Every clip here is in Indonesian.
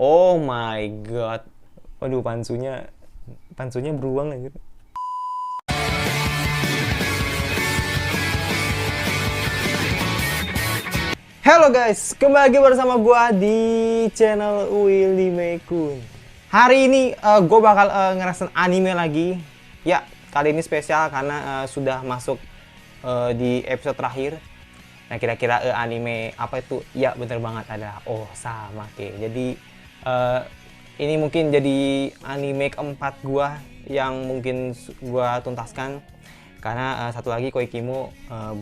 Oh my god. Waduh, pansunya beruang anjir. Halo guys, kembali lagi bersama gua di channel Willy Mekun. Hari ini gue bakal ngerasain anime lagi. Ya, kali ini spesial karena sudah masuk di episode terakhir. Nah, kira-kira anime apa itu? Ya, bener banget, ada Osamake. Jadi ini mungkin jadi anime keempat gua yang mungkin gua tuntaskan karena satu lagi Koikimo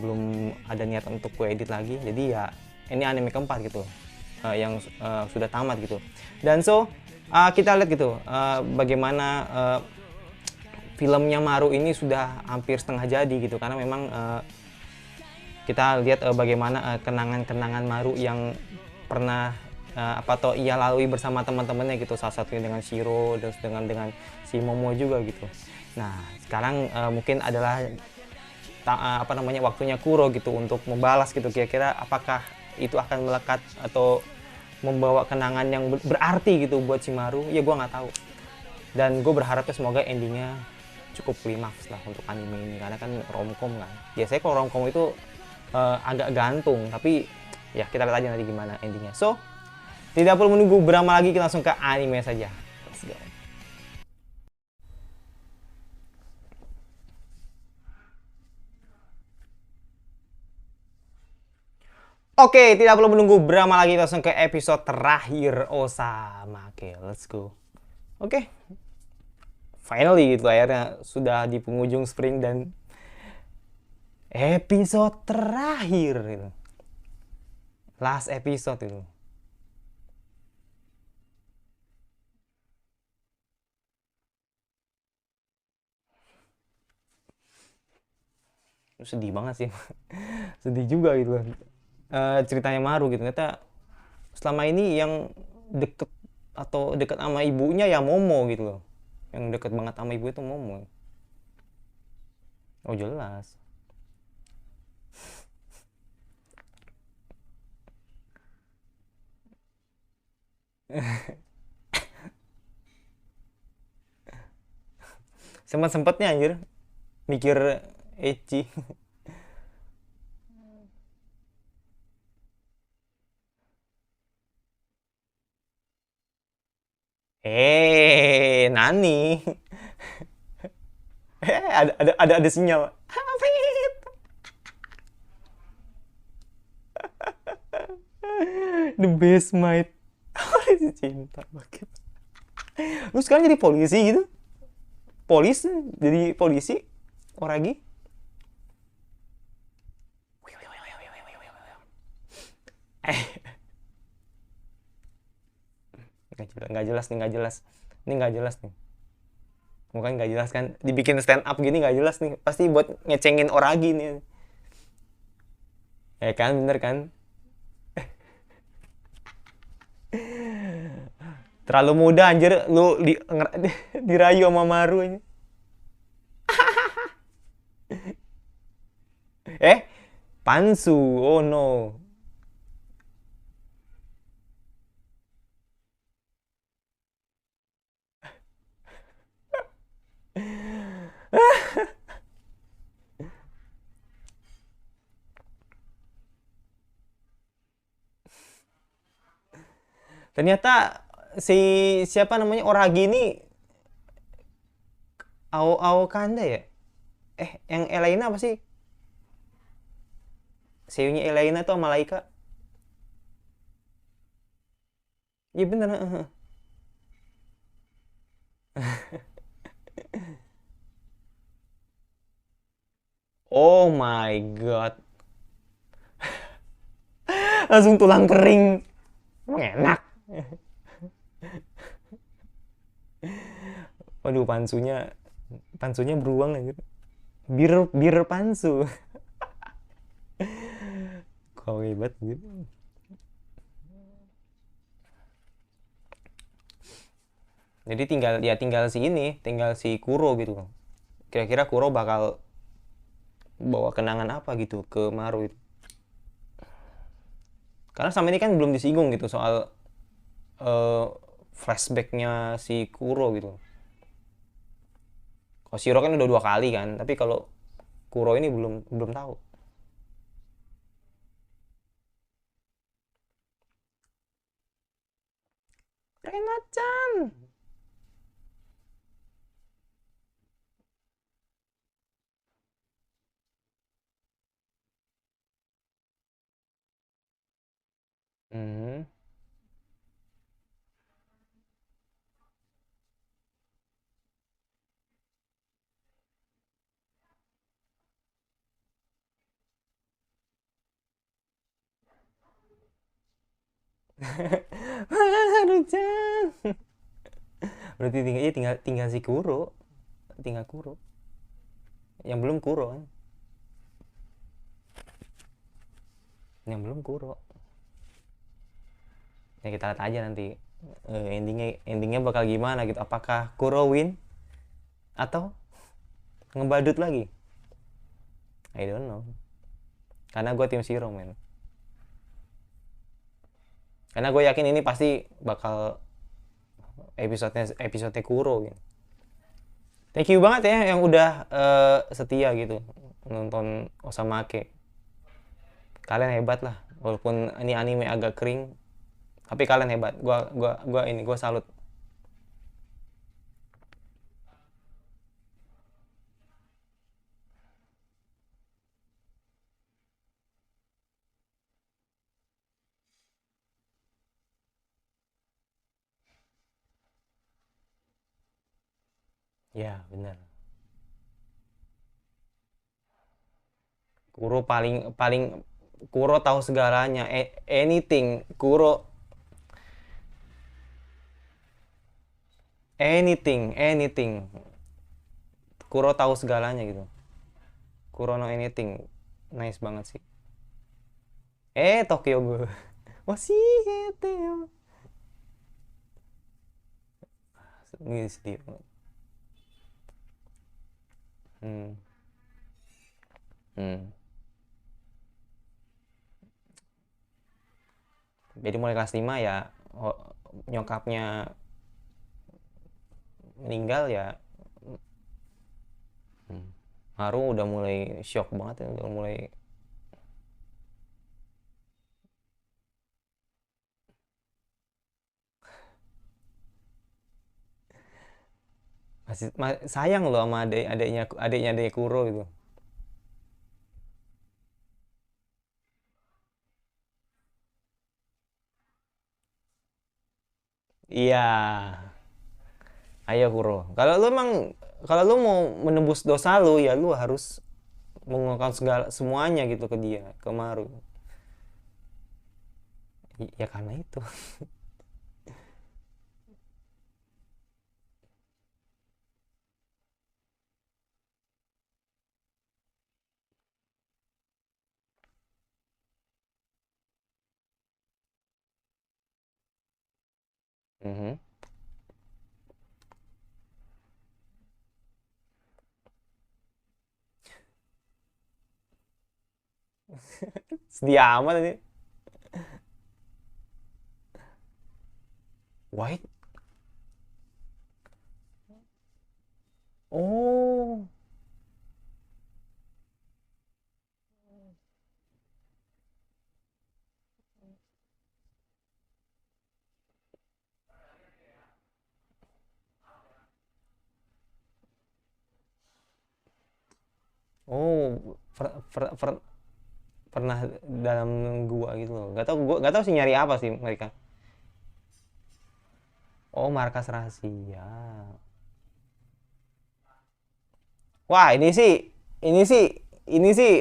belum ada niat untuk gue edit lagi. Jadi ya ini anime keempat gitu yang sudah tamat gitu. Dan kita lihat gitu bagaimana filmnya Maru ini sudah hampir setengah jadi gitu, karena memang kita lihat bagaimana kenangan-kenangan Maru yang pernah ia lalui bersama teman-temannya gitu, salah satunya dengan Shiro dan dengan si Momo juga gitu. Nah, sekarang mungkin adalah waktunya Kuro gitu untuk membalas gitu, kira-kira apakah itu akan melekat atau membawa kenangan yang berarti gitu buat si Maru. Ya gue nggak tahu, dan gue berharapnya semoga endingnya cukup klimaks lah untuk anime ini, karena kan romcom kan biasanya kalau romcom itu agak gantung, tapi ya kita lihat aja nanti gimana endingnya. Tidak perlu menunggu berlama lagi, kita langsung ke anime saja. Let's go. Oke, tidak perlu menunggu berlama lagi, langsung ke episode terakhir Osamake. Let's go. Oke. Finally gitu, akhirnya sudah di penghujung spring dan episode terakhir gitu. Last episode itu. Sedih banget sih. Sedih juga gitu. Ceritanya Maru gitu, ternyata selama ini yang deket sama ibunya ya Momo gitu loh. Yang deket banget sama ibu itu Momo. Oh jelas. Sempet-sempetnya anjir mikir ecchi. Nani. Ada sinyal. The best mate. Cinta banget. Lu sekarang jadi polisi gitu? Jadi polisi? Oragi? Eh, nggak jelas nih, nggak jelas. Ini nggak jelas nih. Mungkin nggak jelas kan? Dibikin stand up gini nggak jelas nih. Pasti buat ngecengin Oragi nih. Ya kan, bener kan? Terlalu muda anjir lu dirayu sama Maru aja. Eh, Pansu. Oh no. Ternyata si siapa namanya Oragi ini Ao Kanda ya? Yang Elena apa sih? Seiyunya Elena tuh sama Laika. Iya bener. Oh my god. Langsung tulang kering. Emang enak. Waduh, pansunya beruang aja. Bir pansu. Kau hebat gitu. Jadi tinggal si Kuro gitu. Kira-kira Kuro bakal bawa kenangan apa gitu ke Maru itu. Karena sama ini kan belum disinggung gitu soal eh, flashbacknya si Kuro gitu. Kalau Shiro kan udah 2 kali kan, tapi kalau Kuro ini belum belum tahu. Renat-chan. Hmm. Haruchan. Berarti tinggal, ya tinggal tinggal si Kuro, tinggal Kuro. Yang belum Kuro kan, yang belum Kuro. Ya kita lihat aja nanti endingnya bakal gimana gitu. Apakah Kuro win atau ngebadut lagi? I don't know. Karena gue tim Shiro men. Karena gue yakin ini pasti bakal episode Kuro gitu. Thank you banget ya yang udah setia gitu nonton Osamake. Kalian hebat lah. Walaupun ini anime agak kering, tapi kalian hebat. Gua salut. Ya, benar. Kuro paling paling Kuro tahu segalanya. Anything Kuro, anything. Kuro tahu segalanya gitu. Kuro no anything. Nice banget sih. Tokyo gue. Masih gitu. Ini sedih banget. Hmm. Hmm. Jadi mulai kelas 5 ya, nyokapnya meninggal ya. Hmm. Haru udah mulai shock banget ya, udah mulai masih sayang loh sama adiknya Kuro gitu. Iya, ayo Kuro. Kalau lu mau menembus dosa lu ya lu harus mengungkapkan segala semuanya gitu ke dia, ke Maru. Ya karena itu. Mhm. Sedia amat ini. White. Oh. Oh, pernah dalam gua gitu loh. Gak tau sih nyari apa sih mereka. Oh, markas rahasia. Wah, ini sih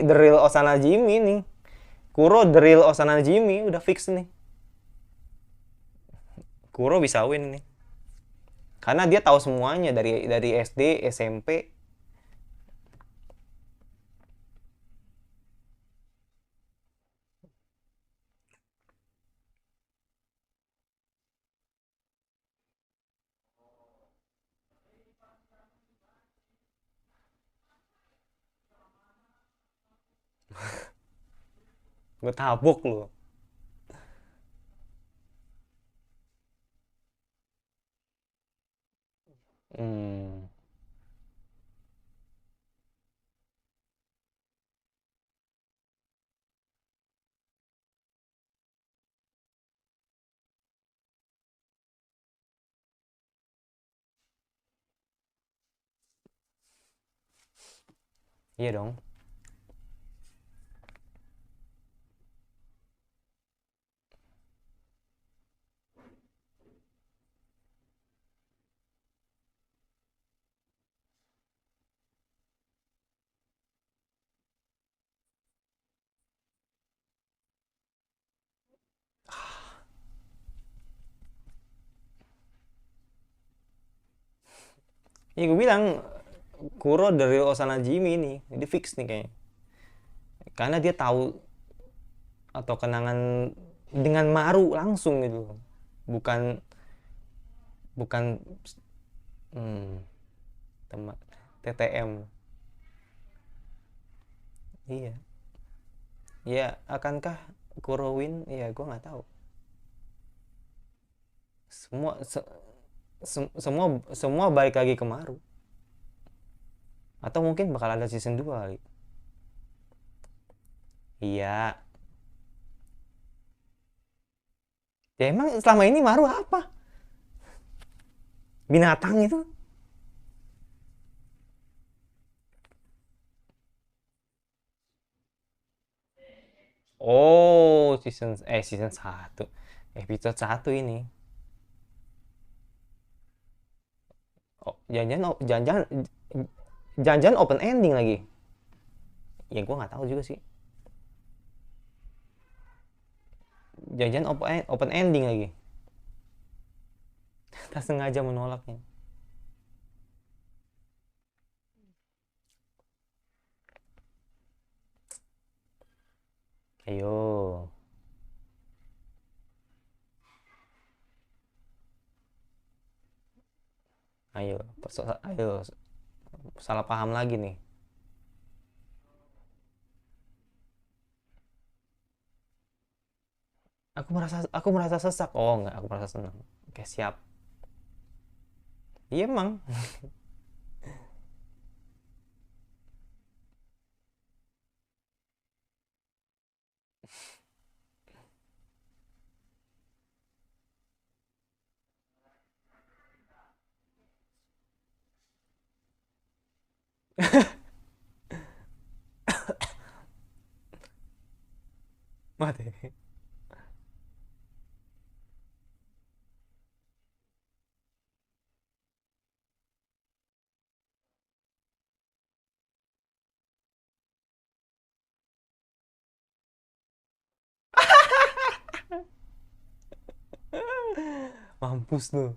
the real Osana Jimmy nih. Kuro the real Osana Jimmy udah fix nih. Kuro bisa win nih. Karena dia tahu semuanya dari SD, SMP. Gue tabuk loh. Hmm. Iya dong. Iya gue bilang Kuro dari Osana Jimmy ini, ini fix nih kayaknya. Karena dia tahu atau kenangan dengan Maru langsung gitu. Bukan bukan hmm, teman TTM. Iya. Ya, akankah Kuro win? Iya, gue nggak tahu. Semua semua semua balik lagi ke Maru. Atau mungkin bakal ada season 2 kali. Iya. Ya emang selama ini Maru apa? Binatang itu? Oh, season satu, episode satu ini. Oh, jangan-jangan open ending lagi. Ya gue nggak tahu juga sih. Jangan-jangan open ending lagi. Tak sengaja menolaknya. Ayo, ayo, ayo, salah paham lagi nih. Aku merasa sesak. Oh nggak, aku merasa senang. Oke siap. Iya emang. Mati. Mampus tuh.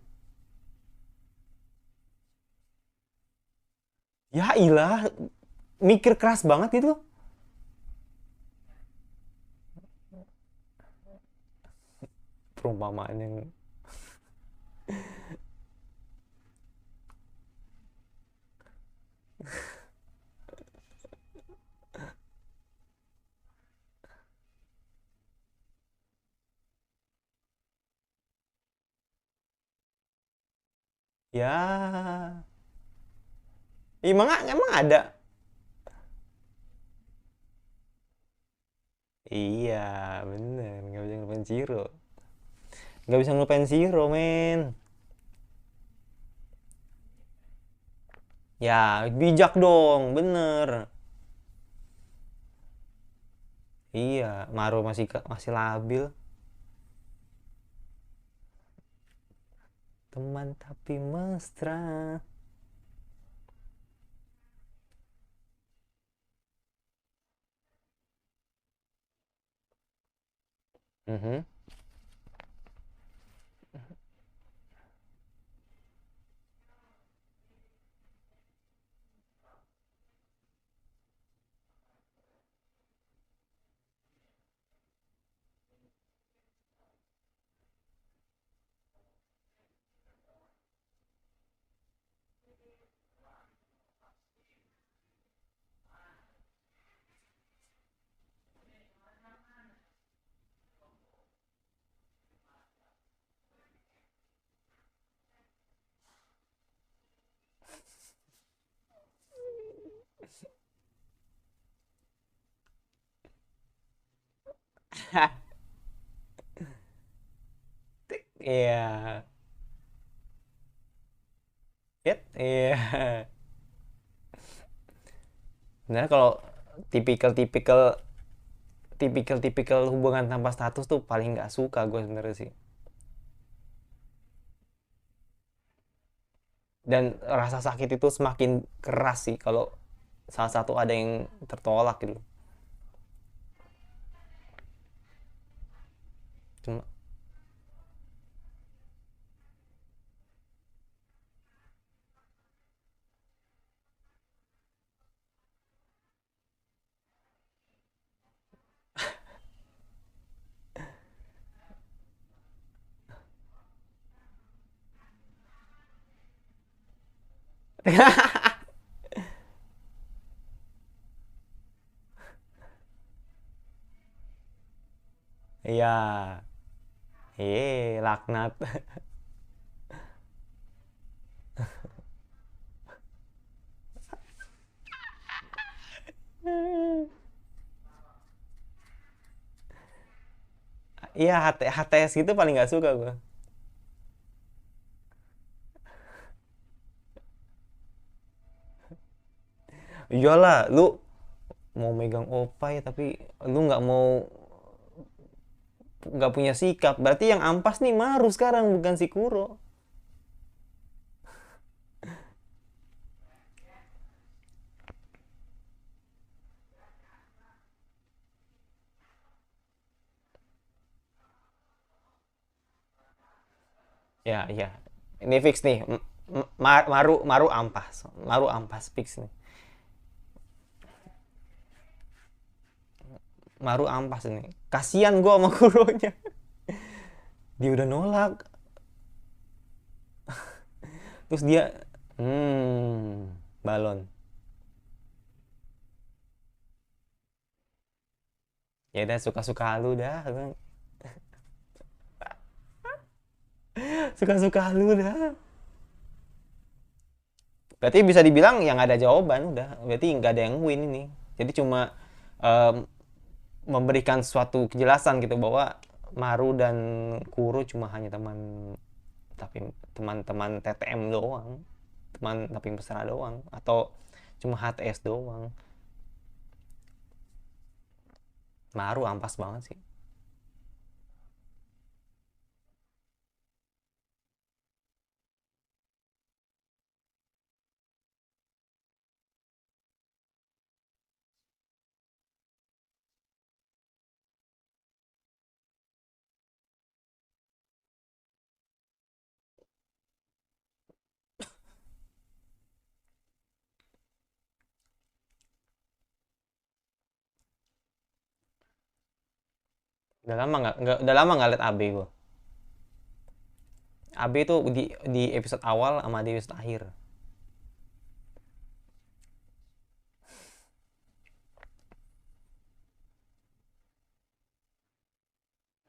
Ya ilah, mikir keras banget itu. Perumpamaan yang ya emang ada. Iya, bener. Nggak bisa ngelupain Zero. Nggak bisa ngelupain Zero, men. Ya, bijak dong. Bener. Iya, Maru masih labil. Teman tapi mesra. Mhm. Iya. Iya. Sebenarnya kalau tipikal-tipikal tipikal-tipikal hubungan tanpa status tuh paling nggak suka gue sebenarnya sih. Dan rasa sakit itu semakin keras sih kalau salah satu ada yang tertolak gitu. Cuma iya, laknat. Iya, HTS gitu paling nggak suka gue. Iyalah, lu mau megang opa ya tapi lu nggak punya sikap. Berarti yang ampas nih Maru sekarang bukan si Kuro. Ya, iya. Ini fix nih. Maru ampas. Maru ampas fix nih. Maru ampas ini. Kasihan gua sama Kuronya. Dia udah nolak. Terus dia balon. Ya udah suka-suka lu dah. Suka-suka lu dah. Berarti bisa dibilang yang ada jawaban udah. Berarti nggak ada yang win ini. Jadi cuma em, memberikan suatu kejelasan gitu bahwa Maru dan Kuro cuma hanya teman, tapi teman-teman TTM doang, teman tapi mesra doang, atau cuma HTS doang. Maru ampas banget sih. Udah lama nggak liat AB gue. AB itu di episode awal sama di episode akhir.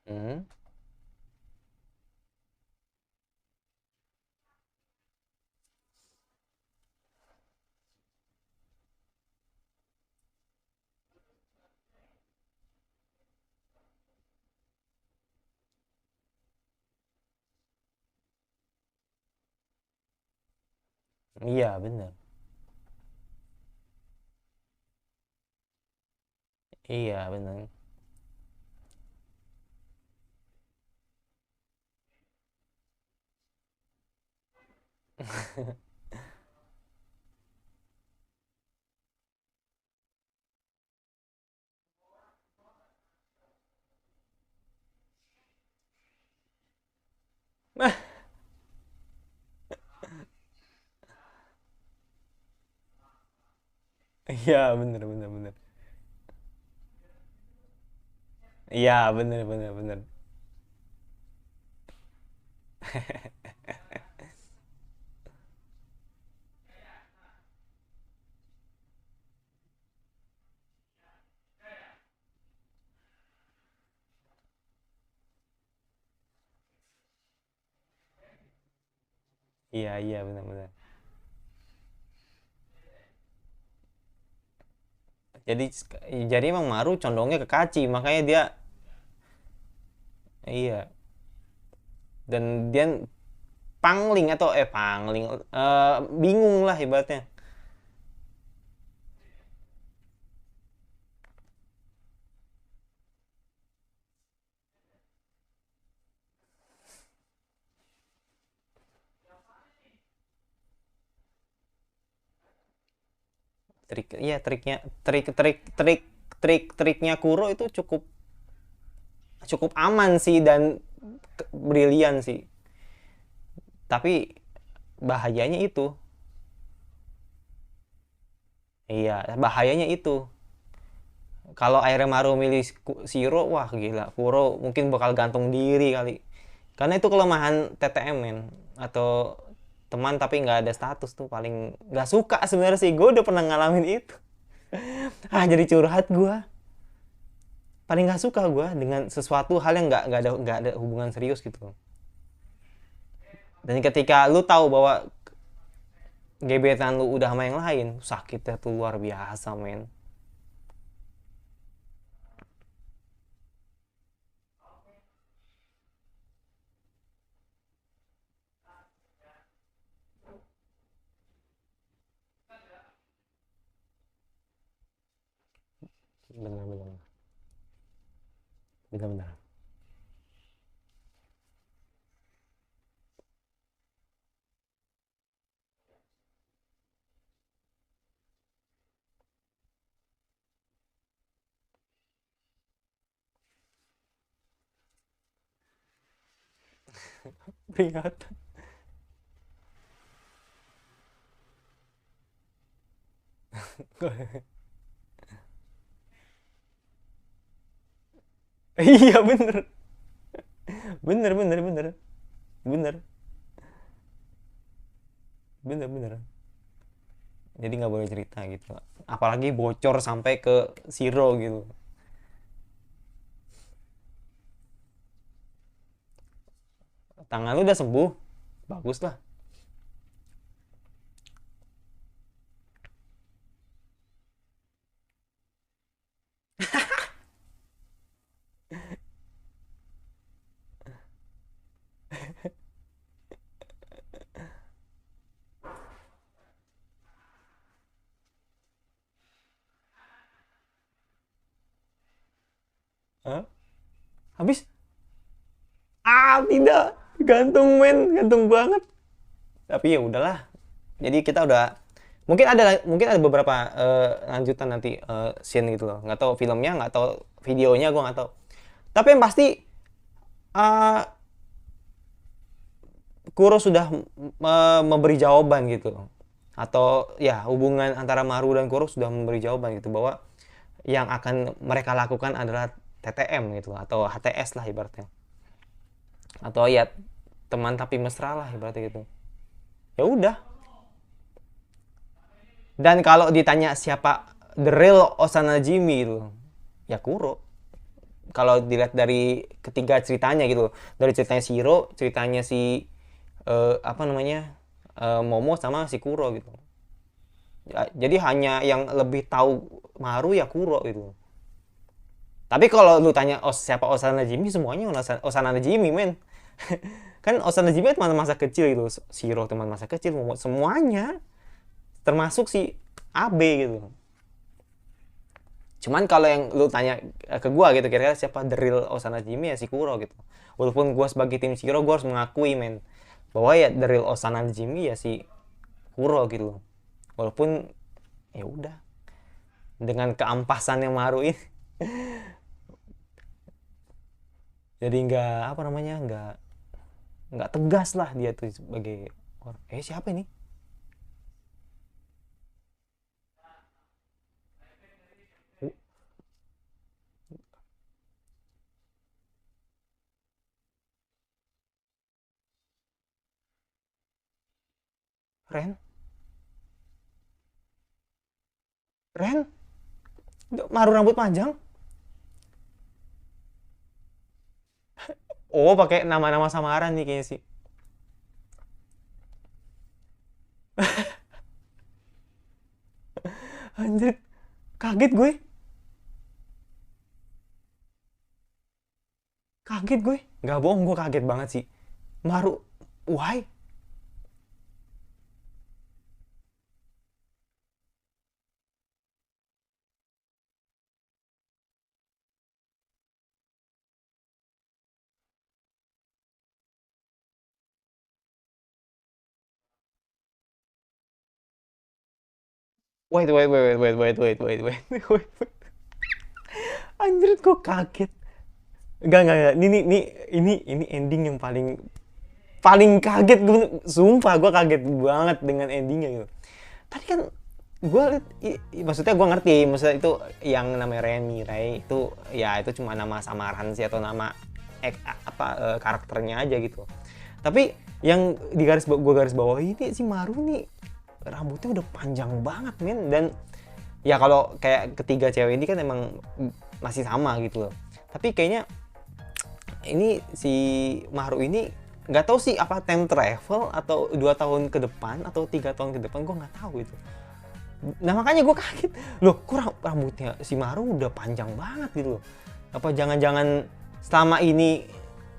Hmm. Iya bener. Iya bener. Iya bener bener bener. Iya bener bener bener. Iya iya bener bener. Jadi jadi emang Maru condongnya ke Kaci, makanya dia Iya. Dan dia pangling atau pangling, bingung lah ibaratnya. Iya, triknya Kuro itu cukup cukup aman sih dan brilian sih. Tapi bahayanya itu, iya, bahayanya itu. Kalau akhirnya Maru milih Shiro, wah gila, Kuro mungkin bakal gantung diri kali. Karena itu kelemahan TTM men, atau teman tapi nggak ada status tuh paling nggak suka sebenarnya sih. Gue udah pernah ngalamin itu. Jadi curhat gue. Paling nggak suka gue dengan sesuatu hal yang nggak ada hubungan serius gitu. Dan ketika lu tahu bahwa gebetan lu udah sama yang lain, sakitnya tuh luar biasa men. Bener-bener. Bener-bener. Peringatan. Iya bener. Bener bener bener. Bener. Bener bener. Jadi nggak boleh cerita gitu. Apalagi bocor sampai ke Zero gitu. Tangan lu udah sembuh, bagus lah. Hah? Habis? Tidak, gantung men, gantung banget. Tapi ya udahlah. Jadi kita udah mungkin ada beberapa lanjutan nanti, scene gitu loh. Nggak tahu filmnya, nggak tahu videonya, gue nggak tahu. Tapi yang pasti, uh, Kuro sudah memberi jawaban gitu, atau ya hubungan antara Maru dan Kuro sudah memberi jawaban gitu bahwa yang akan mereka lakukan adalah TTM gitu atau HTS lah ibaratnya, atau ya teman tapi mesra lah ibaratnya gitu. Ya udah. Dan kalau ditanya siapa the real Osana Jimmy itu, ya Kuro. Kalau dilihat dari ketiga ceritanya gitu, dari ceritanya Shiro, ceritanya si, apa namanya, Momo sama si Kuro gitu. Ya, jadi hanya yang lebih tahu Maru ya Kuro gitu. Tapi kalau lu tanya siapa Osana Jimmy, semuanya Osana Jimmy men. Kan Osana Jimmy teman masa kecil gitu, Shiro teman masa kecil, Momo semuanya, termasuk si AB gitu. Cuman kalau yang lu tanya ke gua gitu, kira-kira siapa the real Osana Jimmy, ya si Kuro gitu. Walaupun gua sebagai tim Shiro, gua harus mengakui men bahwa ya the real Osana Jimmy ya si Kuro gitu. Walaupun ya udah, dengan keampasan yang Maru ini jadi nggak, apa namanya, nggak tegas lah dia tuh sebagai orang. Siapa ini? Ren? Ren? Maru rambut panjang? Oh, pakai nama-nama samaran nih kayaknya sih. Anjir, kaget gue. Kaget gue, nggak bohong, gue kaget banget sih. Maru, why? Wait, wait, wait, wait, wait, wait, wait, wait, wait, wait. Anjir, kok kaget. Enggak. Ini ending yang paling paling kaget gue. Sumpah, gue kaget banget dengan endingnya gitu. Tadi kan gue liat, maksudnya gue ngerti, maksudnya itu yang namanya Remy, Ray itu ya itu cuma nama samaran sih atau nama karakternya aja gitu. Tapi yang gue garis bawah ini si Maru nih rambutnya udah panjang banget men, dan ya kalau kayak ketiga cewek ini kan emang masih sama gitu loh. Tapi kayaknya ini si Maru ini nggak tahu sih apa time travel atau 2 tahun ke depan atau 3 tahun ke depan, gue nggak tahu itu. Nah makanya gue kaget, loh kok rambutnya si Maru udah panjang banget gitu loh. Apa jangan-jangan selama ini,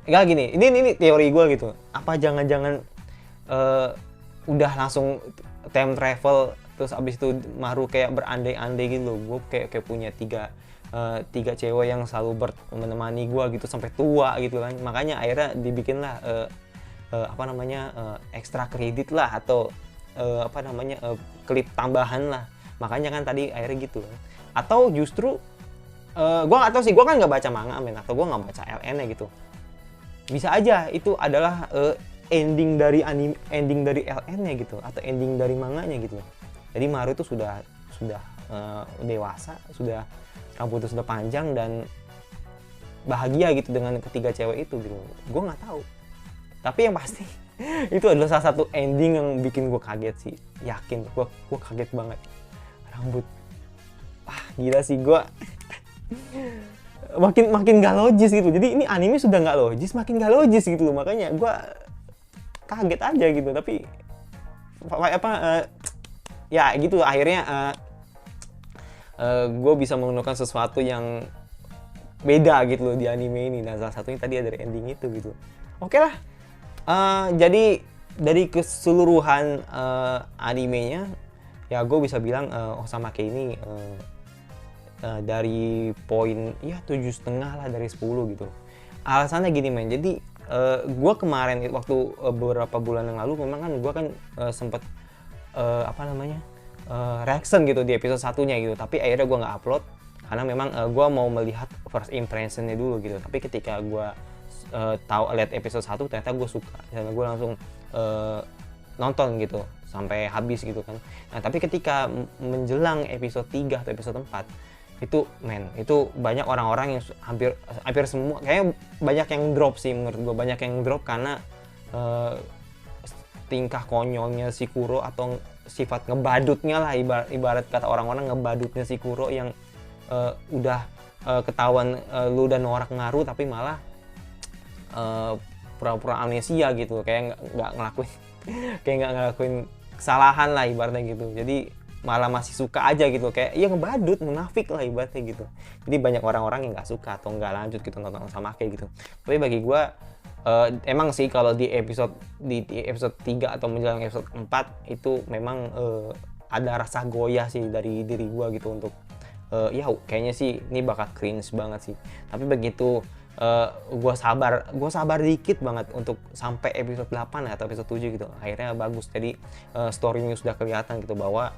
nggak gini, ini teori gue gitu. Apa jangan-jangan udah langsung time travel terus abis itu Maru kayak berandai-andai gitu loh. Gue kayak punya tiga cewek yang selalu menemani gue gitu sampai tua gitu kan. Makanya akhirnya dibikinlah ekstra kredit lah atau klip tambahan lah. Makanya kan tadi akhirnya gitu kan. Atau justru gue nggak tahu sih, gue kan nggak baca manga men, atau gue nggak baca LN-nya gitu. Bisa aja itu adalah ending dari anime, ending dari LN-nya gitu, atau ending dari manganya gitu. Jadi Maru itu sudah dewasa, sudah rambutnya sudah panjang dan bahagia gitu dengan ketiga cewek itu gitu. Gue nggak tahu. Tapi yang pasti itu adalah salah satu ending yang bikin gue kaget sih. Yakin, gue kaget banget. Rambut, gila sih gue. makin gak logis gitu. Jadi ini anime sudah gak logis, makin gak logis gitu loh. Makanya gue kaget aja gitu. Tapi ya gitu akhirnya gue bisa menemukan sesuatu yang beda gitu loh di anime ini. Dan salah satunya tadi ada ending itu gitu. Oke lah. Jadi dari keseluruhan animenya ya gue bisa bilang Osamake ini dari poin ya 7,5 lah dari 10 gitu. Alasannya gini men, jadi gue kemarin waktu beberapa bulan yang lalu memang kan gue kan sempet reaction gitu di episode satunya gitu, tapi akhirnya gue nggak upload karena memang gue mau melihat first impressionnya dulu gitu. Tapi ketika gue lihat episode 1 ternyata gue suka dan gue langsung nonton gitu sampai habis gitu kan. Nah tapi ketika menjelang episode 3 atau episode 4 itu banyak orang-orang yang hampir semua kayaknya banyak yang drop sih, menurut gue banyak yang drop karena tingkah konyolnya si Kuro atau sifat ngebadutnya lah, ibarat kata orang-orang ngebadutnya si Kuro yang udah ketahuan lu dan norak ngaruh tapi malah pura-pura amnesia gitu, kayak nggak ngelakuin kesalahan lah ibaratnya gitu. Jadi malah masih suka aja gitu, kayak ya ngebadut, munafik lah ibaratnya gitu. Jadi banyak orang-orang yang nggak suka atau nggak lanjut gitu nonton sama kayak gitu. Tapi bagi gue emang sih kalau di episode 3 atau menjelang episode 4 itu memang ada rasa goyah sih dari diri gue gitu untuk ya kayaknya sih ini bakal cringe banget sih. Tapi begitu gue sabar dikit banget untuk sampai episode 8 atau episode 7 gitu, akhirnya bagus. Jadi story-nya sudah kelihatan gitu bahwa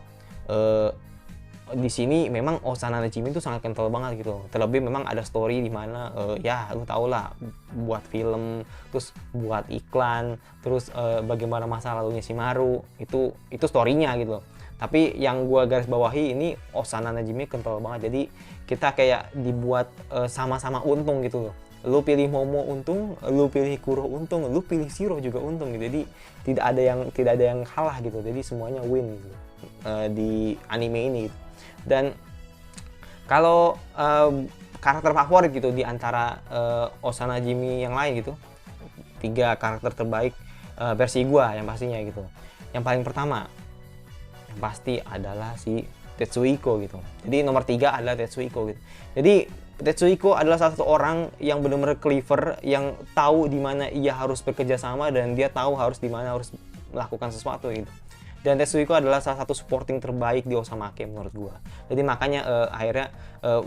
di sini memang Osana Najimi itu sangat kental banget gitu. Terlebih memang ada story di mana ya lu tau lah, buat film, terus buat iklan, terus bagaimana masa lalunya si Maru, itu story-nya gitu. Tapi yang gua garis bawahi ini Osana Najimi kental banget. Jadi kita kayak dibuat sama-sama untung gitu loh. Lu pilih Momo untung, lu pilih Kuro untung, lu pilih Shiro juga untung gitu. Jadi tidak ada yang kalah gitu. Jadi semuanya win gitu di anime ini gitu. Dan kalau karakter favorit gitu di antara Osana Najimi yang lain gitu, 3 karakter terbaik versi gua yang pastinya gitu. Yang paling pertama yang pasti adalah si Tetsuhiko gitu. Jadi nomor 3 adalah Tetsuhiko gitu. Jadi Tetsuhiko adalah salah satu orang yang benar-benar clever, yang tahu di mana ia harus bekerja sama dan dia tahu harus di mana harus melakukan sesuatu gitu. Dan Tetsuhiko adalah salah satu supporting terbaik di Osamake menurut gua. Jadi makanya akhirnya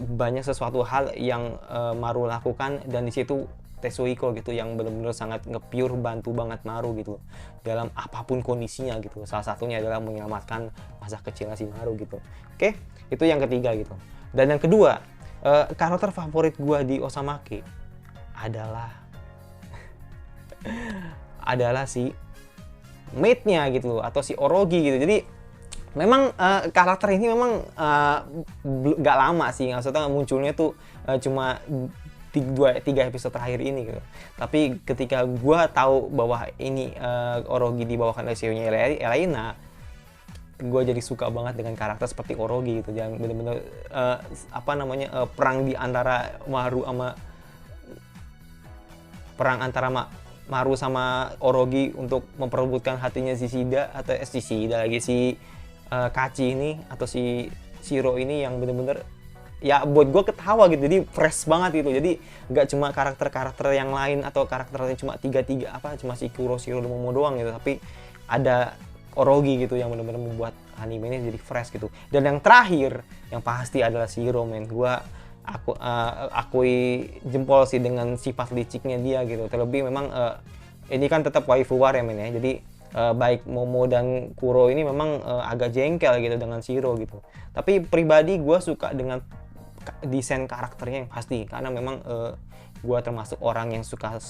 banyak sesuatu hal yang Maru lakukan, dan di situ Tetsuhiko gitu yang benar-benar sangat nge-pure bantu banget Maru gitu dalam apapun kondisinya gitu. Salah satunya adalah menyelamatkan masa kecil si Maru gitu. Oke, itu yang ketiga gitu. Dan yang kedua, karakter favorit gua di Osamake adalah si mate-nya gitu atau si Orogi gitu. Jadi memang karakter ini memang gak lama sih, maksudnya munculnya tuh cuma 3 episode terakhir ini gitu. Tapi ketika gua tahu bahwa ini Orogi dibawakan oleh CEO-nya Elaina, gue jadi suka banget dengan karakter seperti Orogi gitu, yang bener-bener perang di antara Maru sama Orogi untuk memperebutkan hatinya si Shida atau si Shida lagi si Kachi ini atau si Shiro ini, yang bener-bener ya buat gue ketawa gitu. Jadi fresh banget gitu. Jadi nggak cuma karakter-karakter yang lain atau karakternya cuma cuma si Kuro, Shiro, dan Momo doang gitu, tapi ada Orogi gitu yang benar-benar membuat anime ini jadi fresh gitu. Dan yang terakhir yang pasti adalah Shiro, men. Aku akui jempol sih dengan sifat liciknya dia gitu. Terlebih memang ini kan tetap waifu war ya, men ya. Jadi baik Momo dan Kuro ini memang agak jengkel gitu dengan Shiro gitu. Tapi pribadi gue suka dengan desain karakternya yang pasti, karena memang gue termasuk orang yang suka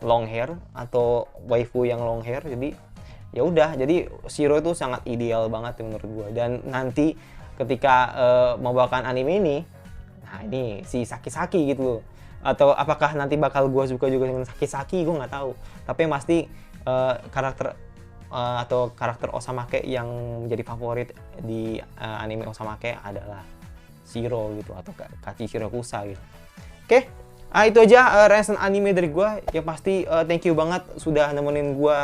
long hair atau waifu yang long hair. Jadi ya udah, jadi Shiro itu sangat ideal banget menurut gue. Dan nanti ketika membawakan anime ini, nah ini si Saki-Saki gitu, atau apakah nanti bakal gue suka juga dengan Saki-Saki, gue nggak tahu. Tapi yang pasti karakter Osamake yang menjadi favorit di anime Osamake adalah Shiro gitu, atau Kachi Shirokusa gitu. Oke, itu aja reaction anime dari gue. Yang pasti thank you banget sudah nemenin gue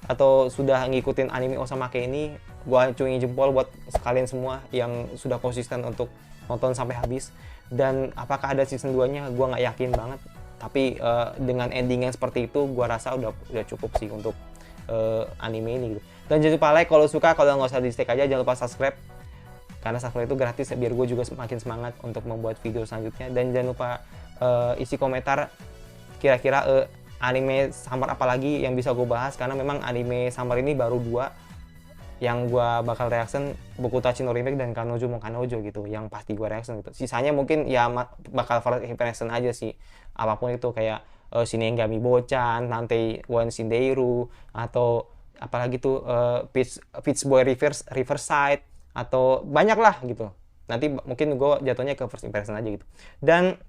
atau sudah ngikutin anime Osamake ini. Gua acungin jempol buat kalian semua yang sudah konsisten untuk nonton sampai habis. Dan apakah ada season 2-nya, gua nggak yakin banget. Tapi dengan ending yang seperti itu, gua rasa udah cukup sih untuk anime ini gitu. Dan jangan lupa like kalau suka, kalau nggak usah di stay aja. Jangan lupa subscribe, karena subscribe itu gratis biar gue juga semakin semangat untuk membuat video selanjutnya. Dan jangan lupa isi komentar kira-kira anime summer apa lagi yang bisa gue bahas, karena memang anime summer ini baru 2 yang gue bakal reaction, Bokutachi no Remake dan Kanojo mo Kanojo gitu, yang pasti gue reaction gitu. Sisanya mungkin ya bakal reaction aja sih, apapun itu, kayak Shinigami Bochan, Nantei One Shindeiru, atau apalagi tuh Peach Boy Riverside, atau banyak lah gitu. Nanti mungkin gue jatuhnya ke first impression aja gitu. Dan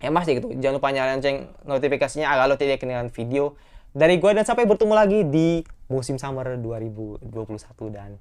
ya pasti gitu, jangan lupa nyalain lonceng notifikasinya agar lo tidak ketinggalan video dari gue. Dan sampai bertemu lagi di musim summer 2021, dan